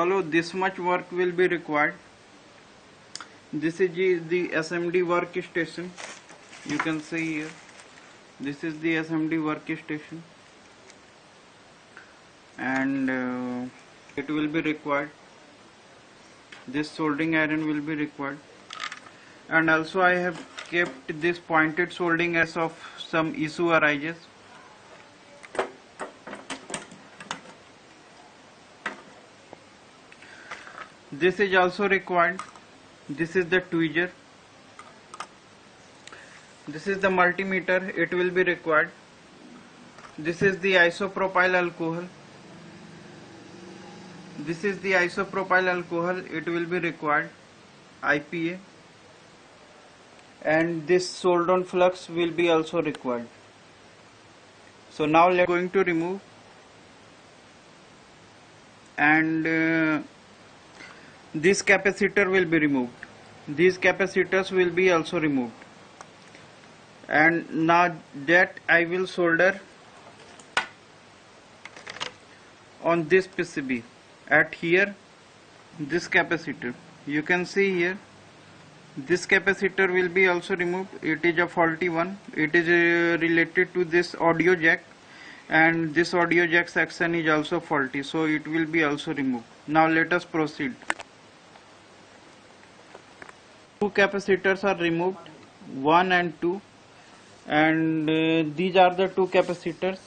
Hello, this much work will be required. This is the SMD workstation. You can see here. This is the SMD workstation, and it will be required. This soldering iron will be required, and also I have kept this pointed soldering as of some issue arises. This is also required. This is the tweezer. This is the multimeter. It will be required. This is the isopropyl alcohol. This is the isopropyl alcohol. It will be required. IPA. And this soldron flux will be also required. So now we are going to remove, and this capacitor will be removed. These capacitors will be also removed. And now that I will solder on this PCB at here, this capacitor. You can see here, this capacitor will be also removed. It is a faulty one. It is related to this audio jack, and this audio jack section is also faulty, so it will be also removed. Now let us proceed. Two capacitors are removed, 1 and 2, and these are the two capacitors.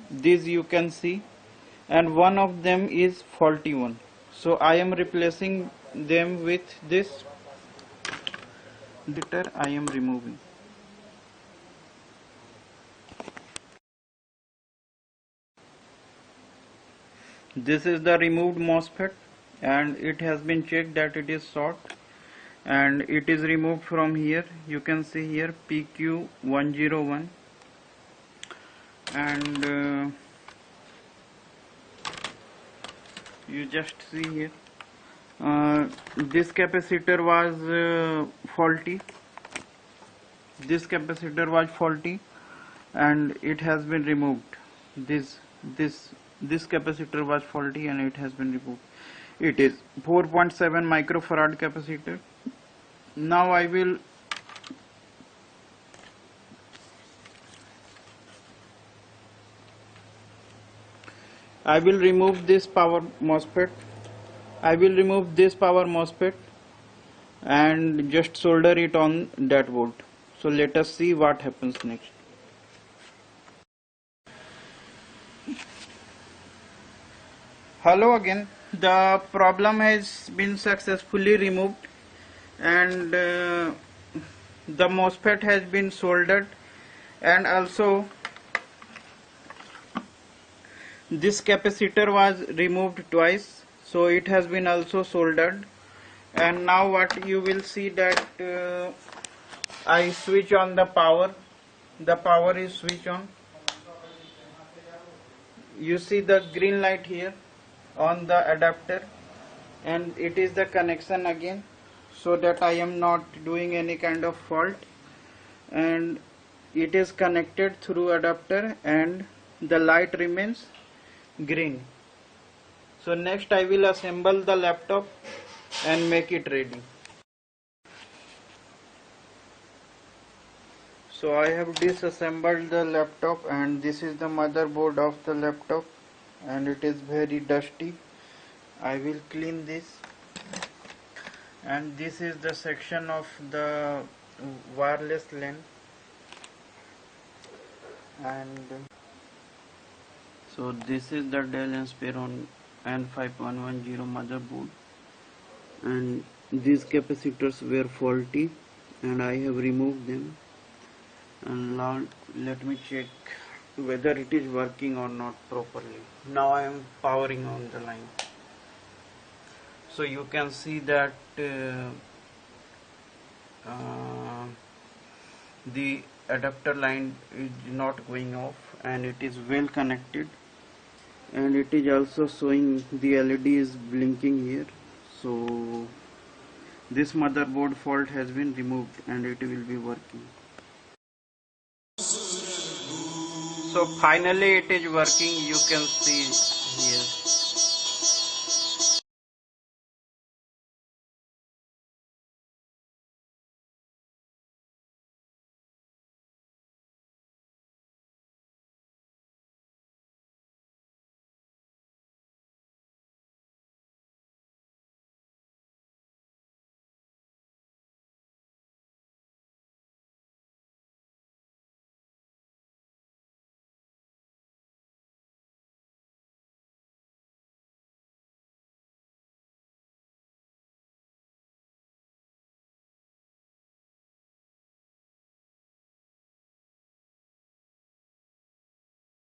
These you can see, and one of them is faulty one. So I am replacing them with this. I am removing. This is the removed MOSFET, and it has been checked that it is short, and it is removed from here. You can see here PQ101, and you just see here, this capacitor was faulty. This capacitor was faulty, and it has been removed. This capacitor was faulty, and it has been removed. It is 4.7 microfarad capacitor. Now I will remove this power MOSFET. I will remove this power MOSFET and just solder it on that board. So let us see what happens next. Hello again. The problem has been successfully removed, and the MOSFET has been soldered, and also this capacitor was removed twice, so it has been also soldered. And now what you will see that I switch on the power. The power is switched on. You see the green light here on the adapter, and it is the connection again, so that I am not doing any kind of fault, and it is connected through adapter, and the light remains green. So next I will assemble the laptop and make it ready. So I have disassembled the laptop, and this is the motherboard of the laptop, and it is very dusty. I will clean this, and this is the section of the wireless LAN, and so this is the DELL Inspiron N5110 motherboard, and these capacitors were faulty, and I have removed them. And now let me check whether it is working or not properly. Now I am powering on the line. So you can see that the adapter line is not going off, and it is well connected, and it is also showing the LED is blinking here. So this motherboard fault has been removed, and it will be working. So finally it is working. You can see